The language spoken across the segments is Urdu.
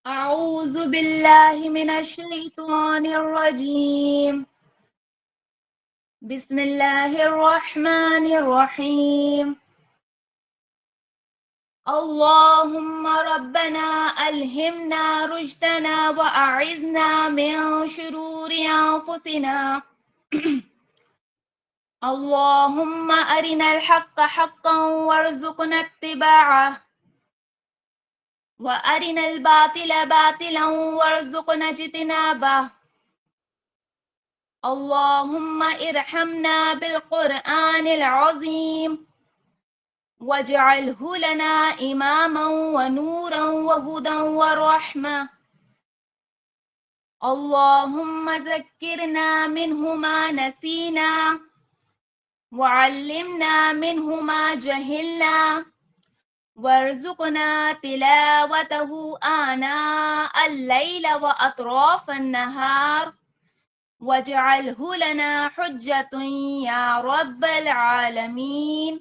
أعوذ بالله من الشيطان الرجيم. بسم الله الرحمن الرحيم. اللهم ربنا ألهمنا رشدنا وأعذنا من شرور أنفسنا. اللهم أرنا الحق حقا وارزقنا اتباعه وأرنا الباطل باطلا وارزقنا اجتنابه. اللهم ارحمنا بالقرآن العظيم واجعله لنا إماما ونورا وهدى ورحمة. اللهم ذكرنا منه ما نسينا وعلمنا منه ما جهلنا وارزقنا تلاوته آناء الليل وأطراف النهار واجعله لنا حجة يا رب العالمين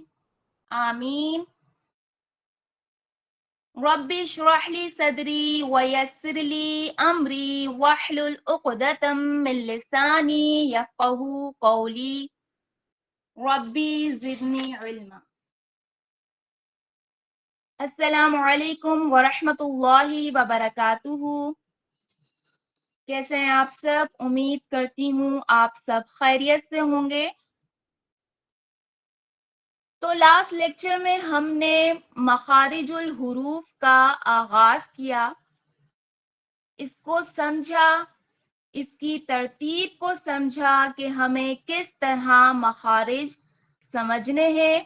آمين. رب اشرح لي صدري ويسر لي أمري واحلل عقدة من لساني يفقه قولي. ربي زدني علما. السلام علیکم ورحمۃ اللہ وبرکاتہ. کیسے ہیں آپ سب؟ امید کرتی ہوں آپ سب خیریت سے ہوں گے. تو لاسٹ لیکچر میں ہم نے مخارج الحروف کا آغاز کیا، اس کو سمجھا، اس کی ترتیب کو سمجھا کہ ہمیں کس طرح مخارج سمجھنے ہیں.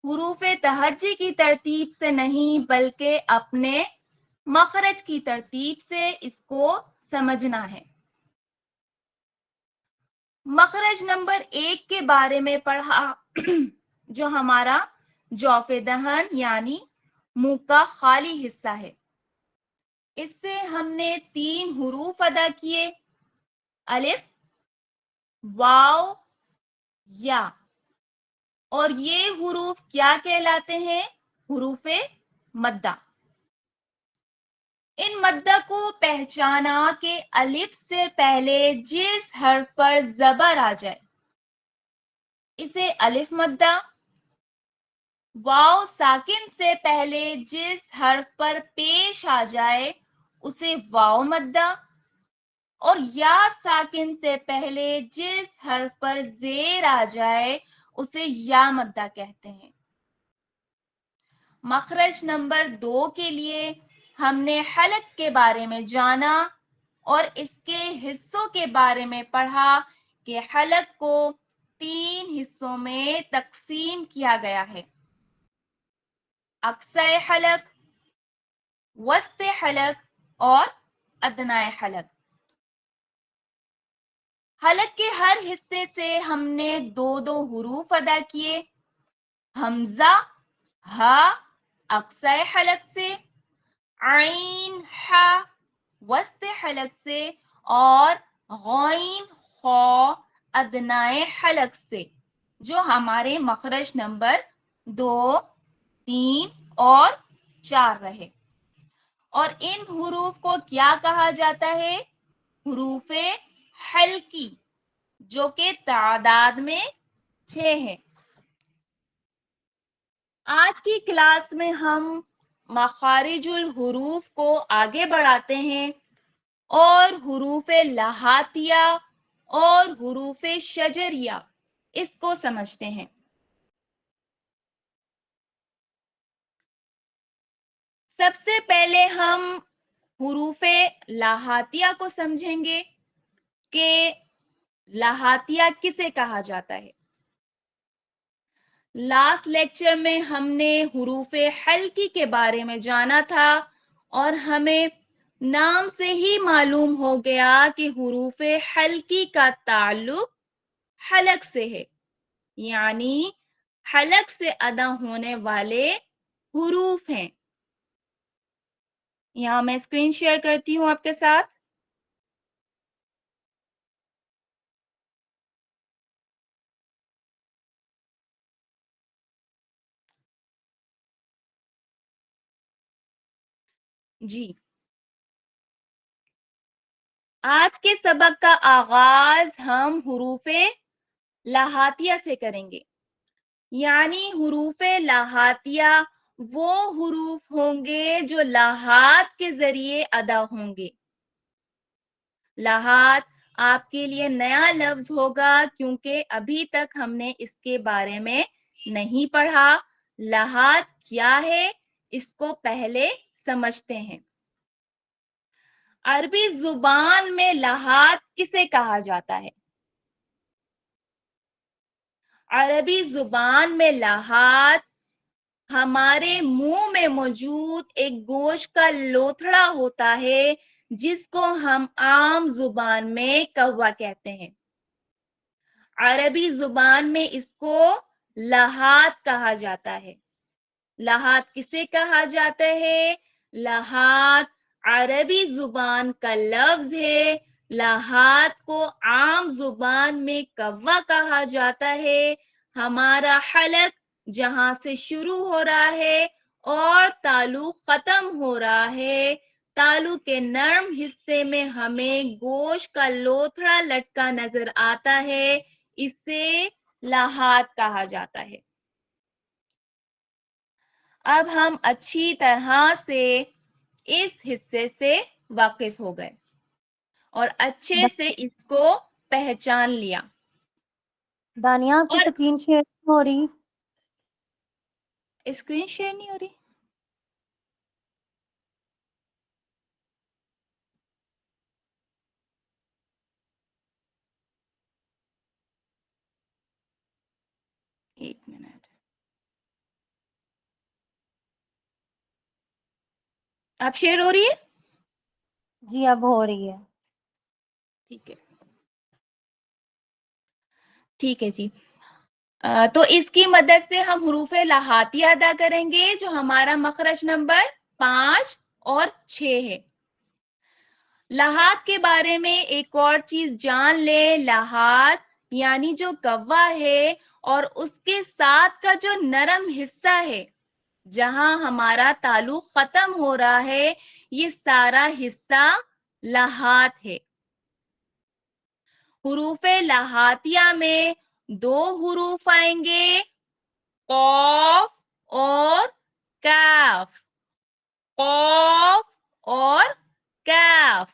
حروف تہجی کی ترتیب سے نہیں بلکہ اپنے مخرج کی ترتیب سے اس کو سمجھنا ہے. مخرج نمبر 1 کے بارے میں پڑھا جو ہمارا جوف دہن یعنی منہ کا خالی حصہ ہے. اس سے ہم نے 3 حروف ادا کیے: الف، واو، یا. اور یہ حروف کیا کہلاتے ہیں؟ حروف مدہ. ان مدہ کو پہچانا کہ الف سے پہلے جس حرف پر زبر آ جائے اسے الف مدہ، واو ساکن سے پہلے جس حرف پر پیش آ جائے اسے واو مدہ، اور یا ساکن سے پہلے جس حرف پر زیر آ جائے اسے یا مدہ کہتے ہیں. مخرج نمبر 2 کے لیے ہم نے حلق کے بارے میں جانا اور اس کے حصوں کے بارے میں پڑھا کہ حلق کو 3 حصوں میں تقسیم کیا گیا ہے: اقصی حلق، وسط حلق اور ادنی حلق. حلق کے ہر حصے سے ہم نے 2 حروف ادا کیے: حمزہ ہا اقصی حلق سے، عین ہا وسط حلق سے، اور غین خا ادنی حلق سے، جو ہمارے مخرج نمبر 2، 3 اور 4 رہے. اور ان حروف کو کیا کہا جاتا ہے؟ حروف حلقی، جو کہ تعداد میں 6 ہیں. آج کی کلاس میں ہم مخارج الحروف کو آگے بڑھاتے ہیں اور حروف لہاتیہ اور حروف شجریہ اس کو سمجھتے ہیں. سب سے پہلے ہم حروف لہاتیہ کو سمجھیں گے کہ لہاتیہ کسے کہا جاتا ہے. لاسٹ لیکچر میں ہم نے حروف حلقی کے بارے میں جانا تھا اور ہمیں نام سے ہی معلوم ہو گیا کہ حروف حلقی کا تعلق حلق سے ہے، یعنی حلق سے ادا ہونے والے حروف ہیں. یہاں میں اسکرین شیئر کرتی ہوں آپ کے ساتھ. جی آج کے سبق کا آغاز ہم حروف لاحاتیہ سے کریں گے، یعنی حروف لاحاتیہ وہ حروف ہوں گے جو لاحات کے ذریعے ادا ہوں گے۔ لاحات آپ کے لیے نیا لفظ ہوگا کیونکہ ابھی تک ہم نے اس کے بارے میں نہیں پڑھا۔ لاحات کیا ہے اس کو پہلے سمجھتے ہیں۔ عربی زبان میں لاحات کسے کہا جاتا ہے؟ عربی زبان میں لاحات ہمارے منہ میں موجود ایک گوشت کا لوتھڑا ہوتا ہے جس کو ہم عام زبان میں کوا کہتے ہیں۔ عربی زبان میں اس کو لاحات کہا جاتا ہے۔ لاحات کسے کہا جاتا ہے؟ لاحات عربی زبان کا لفظ ہے۔ لاحات کو عام زبان میں کوا کہا جاتا ہے۔ ہمارا حلق جہاں سے شروع ہو رہا ہے اور تالو ختم ہو رہا ہے، تالو کے نرم حصے میں ہمیں گوشت کا لوتھڑا لٹکا نظر آتا ہے، اسے لاحات کہا جاتا ہے۔ اب ہم اچھی طرح سے اس حصے سے واقف ہو گئے اور اچھے سے اس کو پہچان لیا۔ دانیہ آپ کی اسکرین شیئر ہو رہی؟ اسکرین شیئر نہیں ہو رہی؟ ایک منٹ، اب شیئر ہو رہی ہے؟ جی اب ہو رہی ہے۔ ٹھیک ہے، ٹھیک ہے جی۔ تو اس کی مدد سے ہم حروف لاحاتیہ ادا کریں گے جو ہمارا مخرج نمبر 5 اور 6 ہے۔ لاحات کے بارے میں ایک اور چیز جان لے، لاحات یعنی جو کوا ہے اور اس کے ساتھ کا جو نرم حصہ ہے جہاں ہمارا تعلق ختم ہو رہا ہے، یہ سارا حصہ لاحات ہے۔ حروف لاحاتیہ میں 2 حروف آئیں گے، قاف اور کاف، قاف اور کاف۔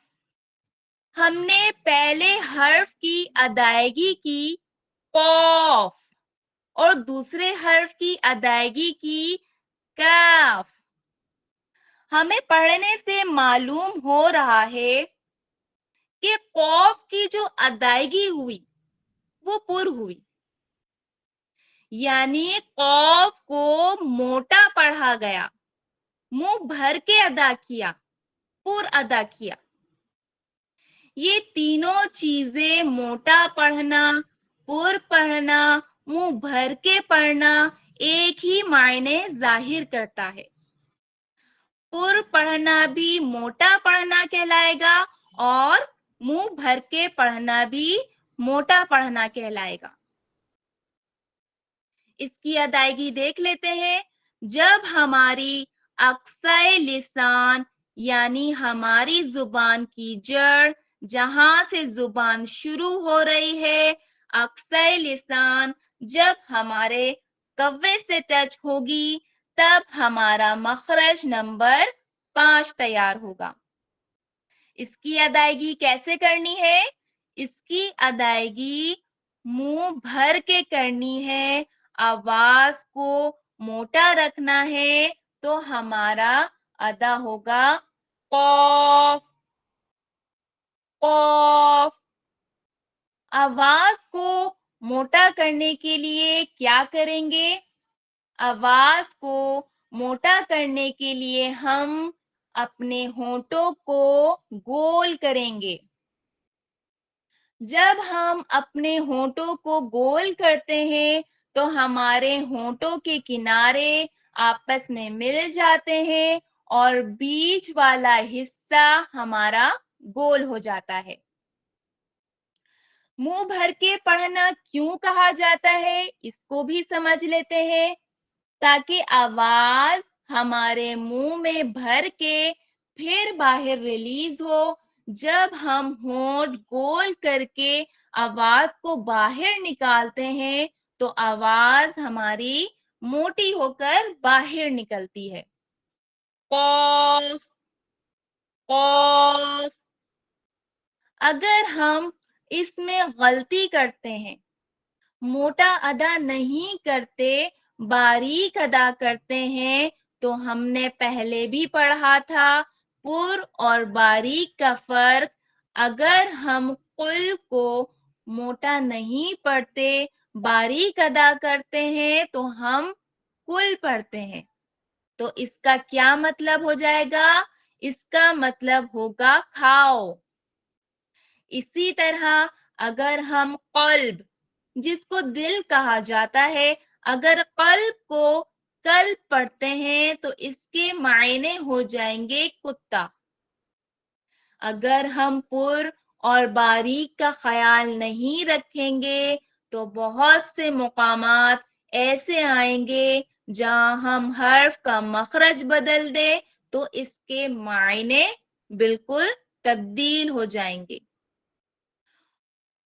ہم نے پہلے حرف کی ادائیگی کی قاف اور دوسرے حرف کی ادائیگی کی کاف۔ ہمیں پڑھنے سے معلوم ہو رہا ہے کہ قاف کی جو ادائیگی ہوئی وہ پر ہوئی، یعنی قاف کو موٹا پڑھا گیا، منہ بھر کے ادا کیا، پر ادا کیا۔ یہ تینوں چیزیں موٹا پڑھنا، پر پڑھنا، منہ بھر کے پڑھنا ایک ہی معنی ظاہر کرتا ہے۔ پر پڑھنا بھی موٹا پڑھنا کہلائے گا اور منہ بھر کے پڑھنا بھی موٹا پڑھنا کہلائے گا۔ اس کی ادائیگی دیکھ لیتے ہیں۔ جب ہماری اقصی لسان یعنی ہماری زبان کی جڑ جہاں سے زبان شروع ہو رہی ہے، اقصی لسان جب ہمارے کوے سے ٹچ ہوگی تب ہمارا مخرج نمبر 5 تیار ہوگا۔ اس کی ادائیگی کیسے کرنی ہے؟ اس کی ادائیگی منہ بھر کے کرنی ہے، آواز کو موٹا رکھنا ہے، تو ہمارا ادا ہوگا قاف، قاف۔ آواز کو موٹا کرنے کے لیے کیا کریں گے؟ آواز کو موٹا کرنے کے لیے ہم اپنے ہونٹوں کو گول کریں گے۔ جب ہم اپنے ہونٹوں کو گول کرتے ہیں تو ہمارے ہونٹوں کے کنارے آپس میں مل جاتے ہیں اور بیچ والا حصہ ہمارا گول ہو جاتا ہے۔ منہ بھر کے پڑھنا کیوں کہا جاتا ہے اس کو بھی سمجھ لیتے ہیں۔ تاکہ آواز ہمارے منہ میں بھر کے پھر باہر ریلیز ہو. جب ہم ہونٹ گول کر کے آواز کو باہر نکالتے ہیں تو آواز ہماری موٹی ہو کر باہر نکلتی ہے. قاف قاف. اگر ہم اس میں غلطی کرتے ہیں، موٹا ادا نہیں کرتے، باریک ادا کرتے ہیں، تو ہم نے پہلے بھی پڑھا تھا پر اور باریک کا فرق. اگر ہم قل کو موٹا نہیں پڑھتے، باریک ادا کرتے ہیں تو ہم کل پڑھتے ہیں. تو اس کا کیا مطلب ہو جائے گا؟ اس کا مطلب ہوگا کھاؤ. اسی طرح اگر ہم قلب، جس کو دل کہا جاتا ہے، اگر قلب کو قلب پڑھتے ہیں تو اس کے معنی ہو جائیں گے کتا. اگر ہم پر اور باریک کا خیال نہیں رکھیں گے تو بہت سے مقامات ایسے آئیں گے جہاں ہم حرف کا مخرج بدل دیں تو اس کے معنی بالکل تبدیل ہو جائیں گے.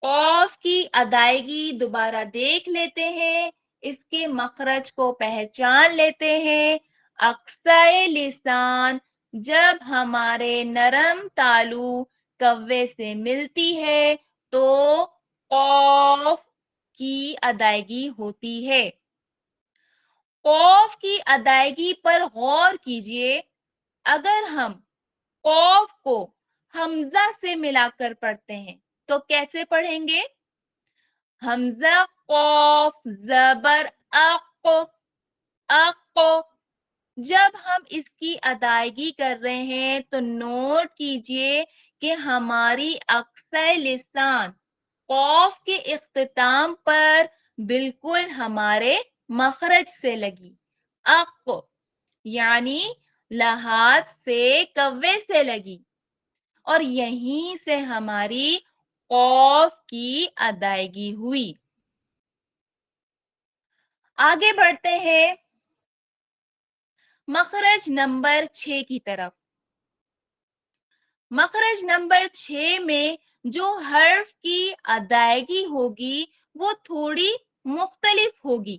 قاف کی ادائیگی دوبارہ دیکھ لیتے ہیں، اس کے مخرج کو پہچان لیتے ہیں. اقصی لسان جب ہمارے نرم تالو کوے سے ملتی ہے تو قاف کی ادائیگی ہوتی ہے. قاف کی ادائیگی پر غور کیجئے. اگر ہم قاف کو حمزہ سے ملا کر پڑھتے ہیں تو کیسے پڑھیں گے؟ حمزہ قاف زبر اق اق. جب ہم اس کی ادائیگی کر رہے ہیں تو نوٹ کیجئے کہ ہماری اقصی لسان قاف کے اختتام پر بالکل ہمارے مخرج سے لگی. اق یعنی لحاظ سے کوے سے لگی اور یہیں سے ہماری قاف کی ادائیگی ہوئی. آگے بڑھتے ہیں مخرج نمبر 6 کی طرف. مخرج نمبر 6 میں جو حرف کی ادائیگی ہوگی وہ تھوڑی مختلف ہوگی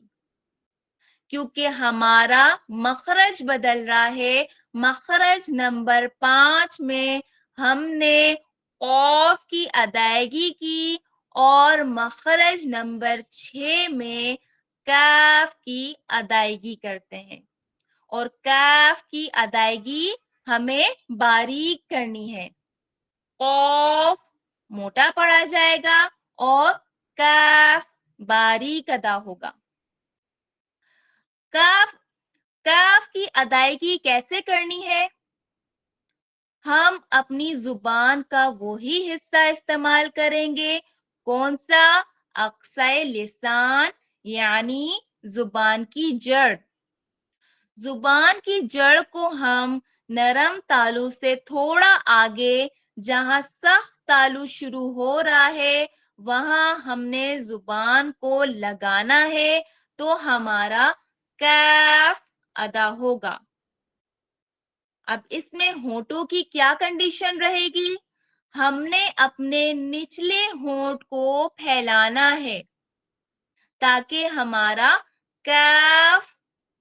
کیونکہ ہمارا مخرج بدل رہا ہے. مخرج نمبر 5 میں ہم نے قاف کی ادائیگی کی اور مخرج نمبر 6 میں کاف کی ادائیگی کرتے ہیں اور کاف کی ادائیگی ہمیں باریک کرنی ہے. قاف موٹا پڑھا جائے گا اور کاف باریک ادا ہوگا. کاف کی ادائیگی کیسے کرنی ہے؟ ہم اپنی زبان کا وہی حصہ استعمال کریں گے. کون سا؟ اقصی لسان یعنی زبان کی جڑ. زبان کی جڑ کو ہم نرم تالو سے تھوڑا آگے جہاں سخت تالو شروع ہو رہا ہے وہاں ہم نے زبان کو لگانا ہے تو ہمارا کاف ادا ہوگا. اب اس میں ہونٹوں کی کیا کنڈیشن رہے گی؟ ہم نے اپنے نچلے ہونٹ کو پھیلانا ہے تاکہ ہمارا کاف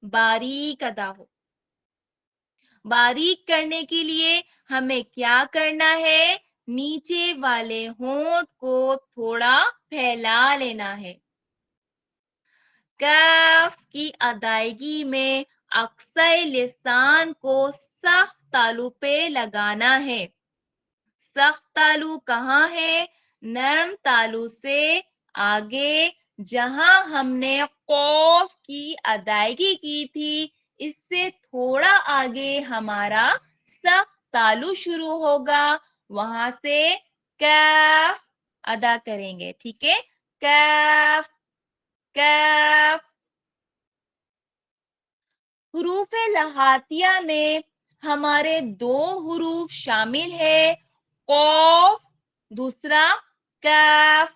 باریک ادا ہو. باریک کرنے کے لیے ہمیں کیا کرنا ہے؟ نیچے والے ہونٹ کو تھوڑا پھیلا لینا ہے. کاف کی ادائیگی میں اقصی لسان کو سخت تالو پہ لگانا ہے. سخت تالو کہاں ہے؟ نرم تالو سے آگے جہاں ہم نے قاف کی ادائیگی کی تھی اس سے تھوڑا آگے ہمارا سخت تالو شروع ہوگا، وہاں سے کاف ادا کریں گے. ٹھیک ہے، کاف کاف. حروف لہاتیہ میں ہمارے 2 حروف شامل ہیں، قاف دوسرا کاف.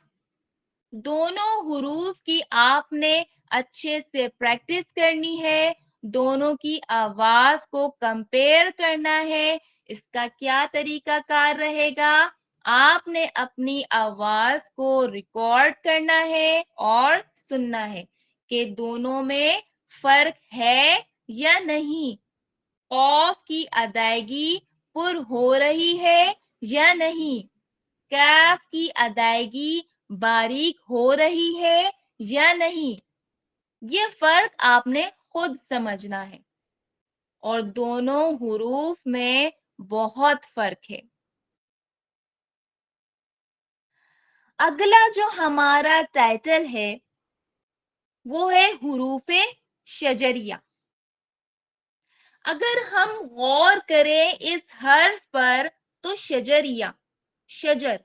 دونوں حروف کی آپ نے اچھے سے پریکٹس کرنی ہے، دونوں کی آواز کو کمپیئر کرنا ہے اس کا کیا طریقہ کار رہے گا؟ آپ نے اپنی آواز کو ریکارڈ کرنا ہے اور سننا ہے کہ دونوں میں فرق ہے یا نہیں، قاف کی ادائیگی پر ہو رہی ہے یا نہیں، کاف کی ادائیگی باریک ہو رہی ہے یا نہیں، یہ فرق آپ نے خود سمجھنا ہے، اور دونوں حروف میں بہت فرق ہے۔ اگلا جو ہمارا ٹائٹل ہے وہ ہے حروف شجریہ۔ اگر ہم غور کریں اس حرف پر تو شجریہ، شجر،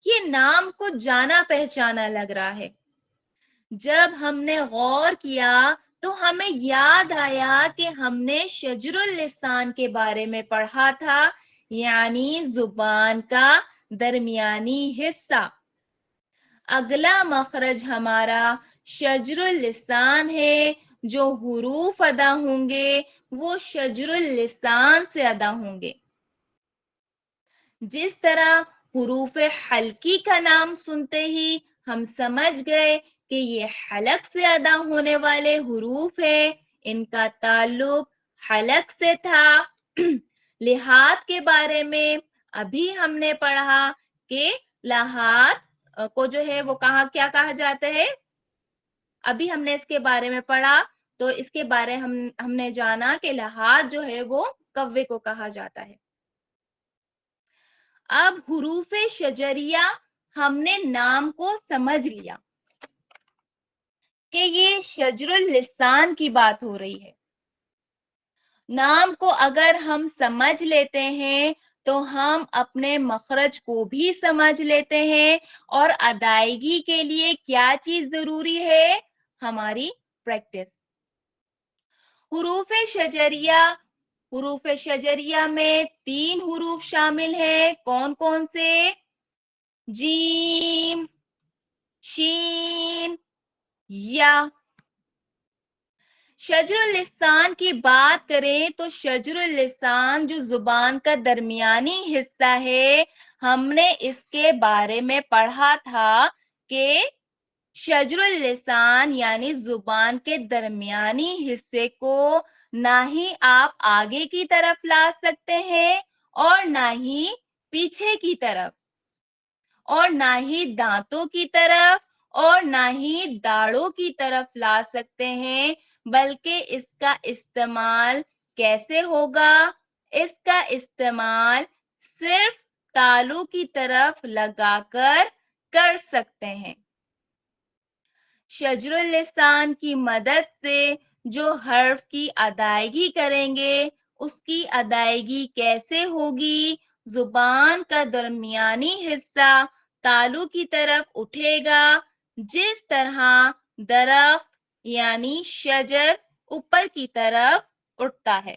یہ نام کو جانا پہچانا لگ رہا ہے۔ جب ہم نے غور کیا تو ہمیں یاد آیا کہ ہم نے شجر اللسان کے بارے میں پڑھا تھا، یعنی زبان کا درمیانی حصہ۔ اگلا مخرج ہمارا شجر اللسان ہے، جو حروف ادا ہوں گے وہ شجر اللسان سے ادا ہوں گے۔ جس طرح حروف حلقی کا نام سنتے ہی ہم سمجھ گئے کہ یہ حلق سے ادا ہونے والے حروف ہیں، ان کا تعلق حلق سے تھا۔ لحاظ کے بارے میں ابھی ہم نے پڑھا کہ لحاظ کو جو ہے وہ کیا کہا جاتا ہے، ابھی ہم نے اس کے بارے میں پڑھا، تو اس کے بارے ہم نے جانا کہ لحاظ جو ہے وہ کوے کو کہا جاتا ہے۔ اب حروف شجریہ ہم نے نام کو سمجھ لیا کہ یہ شجر اللسان کی بات ہو رہی ہے۔ نام کو اگر ہم سمجھ لیتے ہیں تو ہم اپنے مخرج کو بھی سمجھ لیتے ہیں، اور ادائیگی کے لیے کیا چیز ضروری ہے؟ ہماری پریکٹس۔ حروف شجریہ میں 3 حروف شامل ہیں، کون کون سے؟ جیم، شین، یا۔ شجر اللسان کی بات کریں تو شجر اللسان جو زبان کا درمیانی حصہ ہے، ہم نے اس کے بارے میں پڑھا تھا کہ شجر اللسان یعنی زبان کے درمیانی حصے کو نہ ہی آپ آگے کی طرف لا سکتے ہیں اور نہ ہی پیچھے کی طرف، اور نہ ہی دانتوں کی طرف اور نہ ہی داڑوں کی طرف لا سکتے ہیں، بلکہ اس کا استعمال کیسے ہوگا؟ اس کا استعمال صرف تالو کی طرف لگا کر سکتے ہیں۔ شجر اللسان کی مدد سے جو حرف کی ادائیگی کریں گے اس کی ادائیگی کیسے ہوگی؟ زبان کا درمیانی حصہ تالو کی طرف اٹھے گا، جس طرح درخت یعنی شجر اوپر کی طرف اٹھتا ہے۔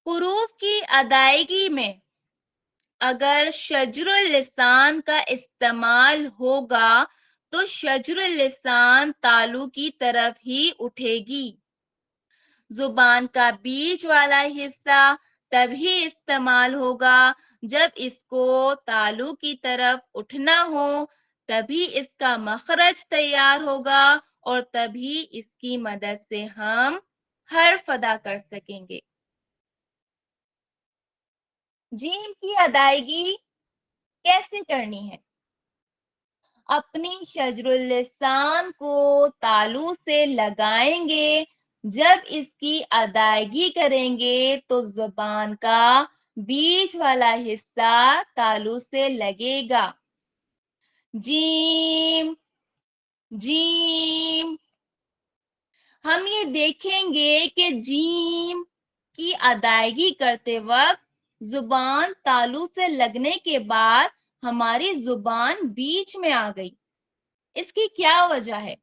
حروف کی ادائیگی میں اگر شجر اللسان کا استعمال ہوگا تو شجر اللسان تالو کی طرف ہی اٹھے گی۔ زبان کا بیچ والا حصہ تبھی استعمال ہوگا جب اس کو تالو کی طرف اٹھنا ہو، تبھی اس کا مخرج تیار ہوگا اور تبھی اس کی مدد سے ہم حرف ادا کر سکیں گے۔ جیم کی ادائیگی کیسے کرنی ہے؟ اپنی شجر اللسان کو تالو سے لگائیں گے، جب اس کی ادائیگی کریں گے تو زبان کا بیچ والا حصہ تالو سے لگے گا۔ جیم، جیم۔ ہم یہ دیکھیں گے کہ جیم کی ادائیگی کرتے وقت زبان تالو سے لگنے کے بعد ہماری زبان بیچ میں آ گئی۔ اس کی کیا وجہ ہے؟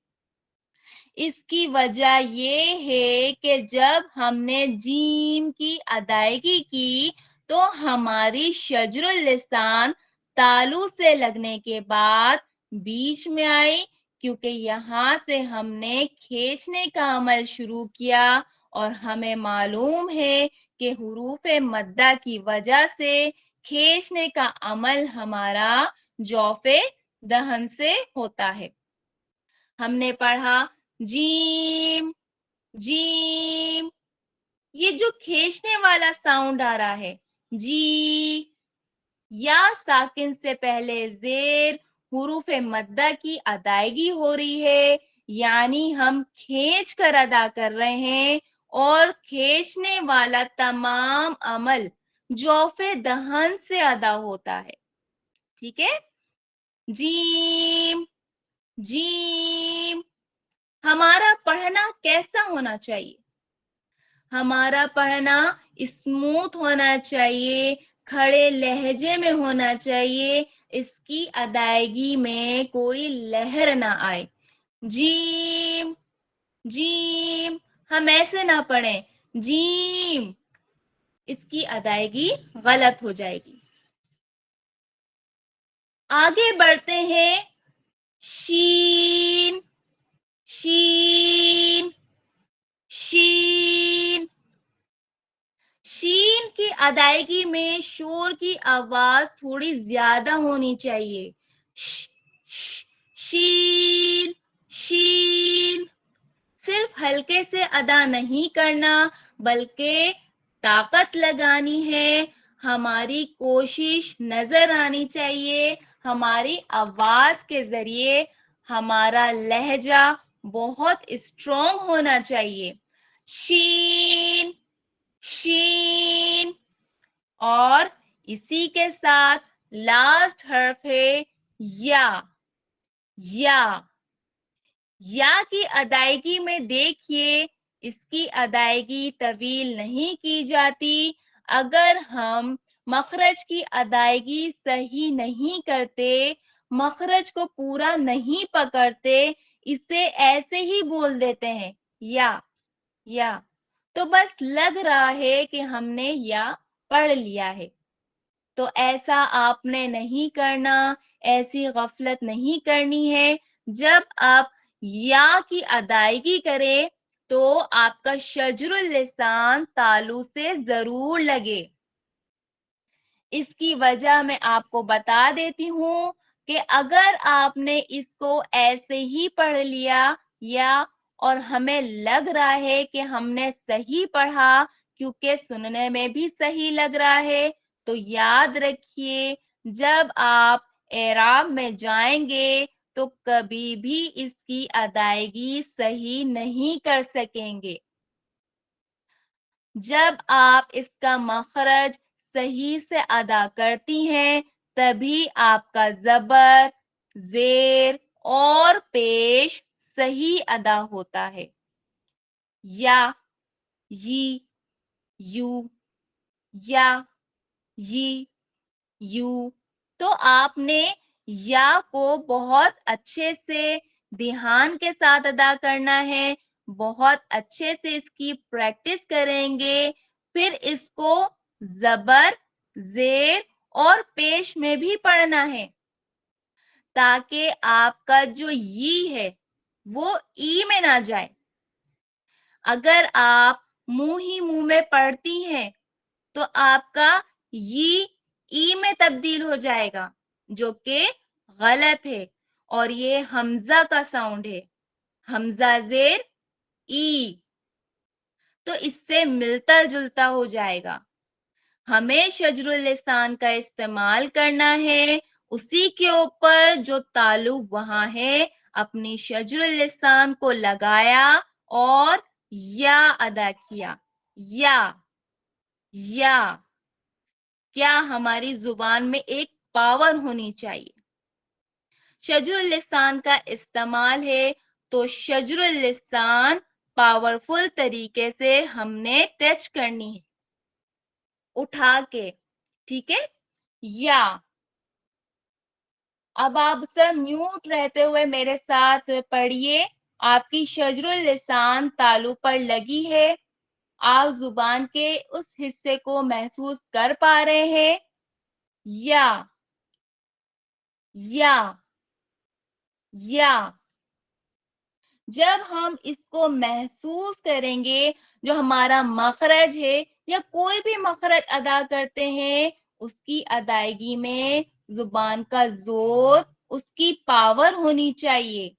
اس کی وجہ یہ ہے کہ جب ہم نے جیم کی ادائیگی کی تو ہماری شجر اللسان تالو سے لگنے کے بعد بیچ میں آئی، کیونکہ یہاں سے ہم نے کھینچنے کا عمل شروع کیا اور ہمیں معلوم ہے کہ حروف مدہ کی وجہ سے کھینچنے کا عمل ہمارا جوف دہن سے ہوتا ہے. ہم نے پڑھا جیم جیم، یہ جو کھینچنے والا ساؤنڈ آ رہا ہے جی، یا ساکن سے پہلے زیر حروف مدہ کی ادائیگی ہو رہی ہے، یعنی ہم کھینچ کر ادا کر رہے ہیں اور کھینچنے والا تمام عمل جوف دہن سے ادا ہوتا ہے. ٹھیک ہے، جیم جیم. ہمارا پڑھنا کیسا ہونا چاہیے؟ ہمارا پڑھنا اسموتھ ہونا چاہیے، کھڑے لہجے میں ہونا چاہیے، اس کی ادائیگی میں کوئی لہر نہ آئے. جیم جیم، ہم ایسے نہ پڑھیں جیم، اس کی ادائیگی غلط ہو جائے گی. آگے بڑھتے ہیں. شین شین شین. شین کی ادائیگی میں شور کی آواز تھوڑی زیادہ ہونی چاہیے. شین شین. صرف ہلکے سے ادا نہیں کرنا بلکہ طاقت لگانی ہے. ہماری کوشش نظر آنی چاہیے. ہماری آواز کے ذریعے ہمارا لہجہ بہت اسٹرانگ ہونا چاہیے. شین شین. اور اسی کے ساتھ لاسٹ حرف ہے یا. یا کی ادائیگی میں دیکھیے، اس کی ادائیگی طویل نہیں کی جاتی. اگر ہم مخرج کی ادائیگی صحیح نہیں کرتے، مخرج کو پورا نہیں پکڑتے، اسے ایسے ہی بول دیتے ہیں یا تو بس لگ رہا ہے کہ ہم نے یا پڑھ لیا ہے. تو ایسا آپ نے نہیں کرنا، ایسی غفلت نہیں کرنی ہے. جب آپ یا کی ادائیگی کریں تو آپ کا شجر اللسان تالو سے ضرور لگے. اس کی وجہ میں آپ کو بتا دیتی ہوں کہ اگر آپ نے اس کو ایسے ہی پڑھ لیا یا اور ہمیں لگ رہا ہے کہ ہم نے صحیح پڑھا کیونکہ سننے میں بھی صحیح لگ رہا ہے، تو یاد رکھیے جب آپ اعراب میں جائیں گے تو کبھی بھی اس کی ادائیگی صحیح نہیں کر سکیں گے. جب آپ اس کا مخرج صحیح سے ادا کرتی ہیں تبھی آپ کا زبر، زیر اور پیش صحیح ادا ہوتا ہے. یا یو یا یو. تو آپ نے یا کو بہت اچھے سے دھیان کے ساتھ ادا کرنا ہے. بہت اچھے سے اس کی پریکٹس کریں گے، پھر اس کو زبر، زیر اور پیش میں بھی پڑھنا ہے تاکہ آپ کا جو ہے وہ ای میں نہ جائے. اگر آپ منہ ہی منہ میں پڑھتی ہیں تو آپ کا ای میں تبدیل ہو جائے گا، جو کہ غلط ہے. اور یہ حمزہ کا ساؤنڈ ہے، حمزہ زیر ای، تو اس سے ملتا جلتا ہو جائے گا. ہمیں شجر اللسان کا استعمال کرنا ہے، اسی کے اوپر جو تالو وہاں ہے اپنی شجر اللسان کو لگایا اور یا ادا کیا. یا کیا ہماری زبان میں ایک پاور ہونی چاہیے. شجر اللسان کا استعمال ہے تو شجر اللسان پاورفل طریقے سے ہم نے ٹچ کرنی ہے، اٹھا کے. ٹھیک ہے، یا. اب آپ سر میوٹ رہتے ہوئے میرے ساتھ پڑھیے. آپ کی شجر اللسان تالو پر لگی ہے، آپ زبان کے اس حصے کو محسوس کر پا رہے ہیں. یا جب ہم اس کو محسوس کریں گے، جو ہمارا مخرج ہے یا کوئی بھی مخرج ادا کرتے ہیں، اس کی ادائیگی میں زبان کا زور، اس کی پاور ہونی چاہیے،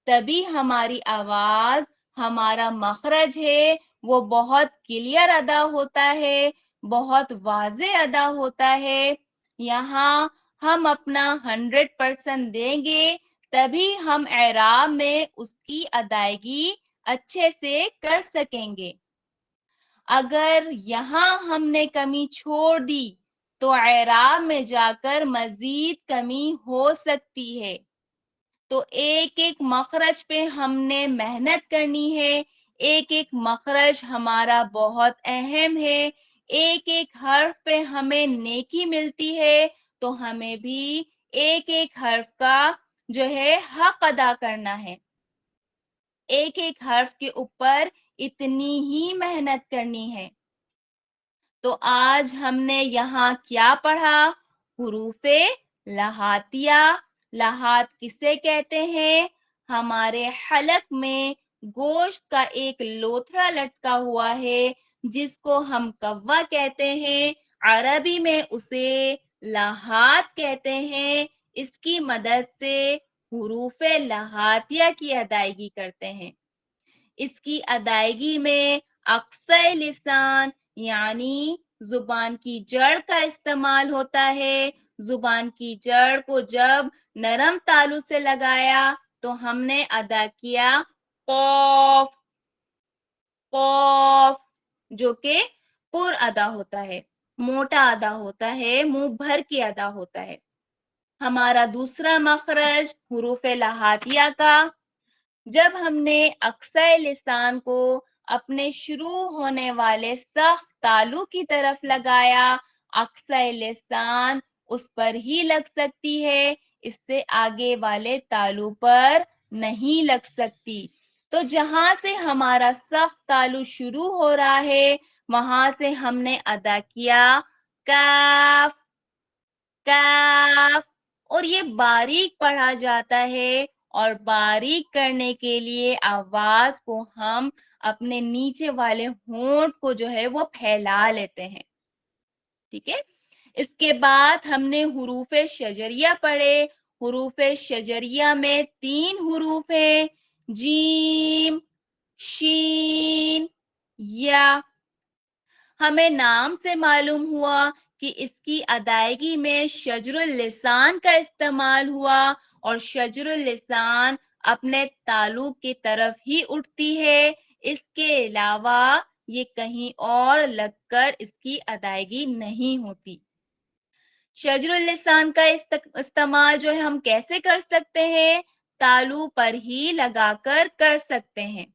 تبھی ہماری آواز، ہمارا مخرج ہے وہ بہت کلیئر ادا ہوتا ہے، بہت واضح ادا ہوتا ہے۔ یہاں ہم اپنا 100% دیں گے، تبھی ہم اعراب میں اس کی ادائیگی اچھے سے کر سکیں گے۔ اگر یہاں ہم نے کمی چھوڑ دی تو اعراب میں جا کر مزید کمی ہو سکتی ہے۔ تو ایک ایک مخرج پہ ہم نے محنت کرنی ہے، ایک ایک مخرج ہمارا بہت اہم ہے، ایک ایک حرف پہ ہمیں نیکی ملتی ہے، تو ہمیں بھی ایک ایک حرف کا جو ہے حق ادا کرنا ہے، ایک ایک حرف کے اوپر اتنی ہی محنت کرنی ہے۔ تو آج ہم نے یہاں کیا پڑھا؟ حروف لہاتیہ۔ لہات کسے کہتے ہیں؟ ہمارے حلق میں گوشت کا ایک لوتھڑا لٹکا ہوا ہے، جس کو ہم کوا کہتے ہیں، عربی میں اسے لہات کہتے ہیں۔ اس کی مدد سے حروف لہاتیہ کی ادائیگی کرتے ہیں۔ اس کی ادائیگی میں اقصی لسان یعنی زبان کی جڑ کا استعمال ہوتا ہے۔ زبان کی جڑ کو جب نرم تالو سے لگایا تو ہم نے ادا کیا قوف، قوف، جو کہ پر ادا ہوتا ہے، موٹا ادا ہوتا ہے، منہ بھر کے ادا ہوتا ہے۔ ہمارا دوسرا مخرج حروف لہاتیہ کا، جب ہم نے اقصی لسان کو اپنے شروع ہونے والے سخت تالو کی طرف لگایا، اقصی لسان اس پر ہی لگ سکتی ہے، اس سے آگے والے تالو پر نہیں لگ سکتی۔ تو جہاں سے ہمارا سخت تالو شروع ہو رہا ہے، وہاں سے ہم نے ادا کیا کاف، کاف، اور یہ باریک پڑھا جاتا ہے، اور باریک کرنے کے لیے آواز کو ہم اپنے نیچے والے ہونٹ کو جو ہے وہ پھیلا لیتے ہیں، ٹھیک ہے۔ اس کے بعد ہم نے حروف شجریہ پڑھے۔ حروف شجریہ میں 3 حروف ہیں، جیم، شین، یا۔ ہمیں نام سے معلوم ہوا کہ اس کی ادائیگی میں شجر اللسان کا استعمال ہوا، اور شجر اللسان اپنے تالو کی طرف ہی اٹھتی ہے، اس کے علاوہ یہ کہیں اور لگ کر اس کی ادائیگی نہیں ہوتی۔ شجر اللسان کا استعمال جو ہے ہم کیسے کر سکتے ہیں؟ تالو پر ہی لگا کر سکتے ہیں،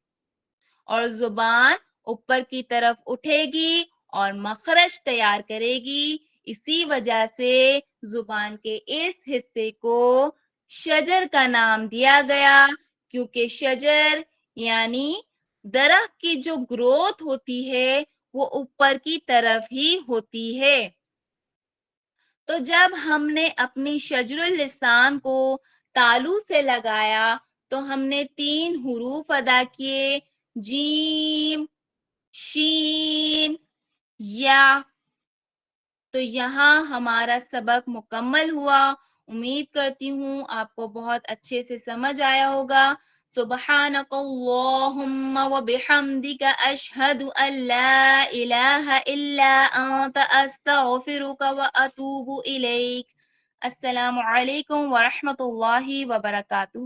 اور زبان اوپر کی طرف اٹھے گی اور مخرج تیار کرے گی۔ اسی وجہ سے زبان کے اس حصے کو شجر کا نام دیا گیا، کیونکہ شجر یعنی درخت کی جو گروتھ ہوتی ہے وہ اوپر کی طرف ہی ہوتی ہے۔ تو جب ہم نے اپنی شجر اللسان کو تالو سے لگایا تو ہم نے 3 حروف ادا کیے، جیم، شین، یا۔ تو یہاں ہمارا سبق مکمل ہوا۔ امید کرتی ہوں آپ کو بہت اچھے سے سمجھ آیا ہوگا۔ سبحانک اللہم وبحمدک اشہد ان لا الہ الا انت استغفرک واتوب الیک۔ السلام علیکم ورحمۃ اللہ وبرکاتہ۔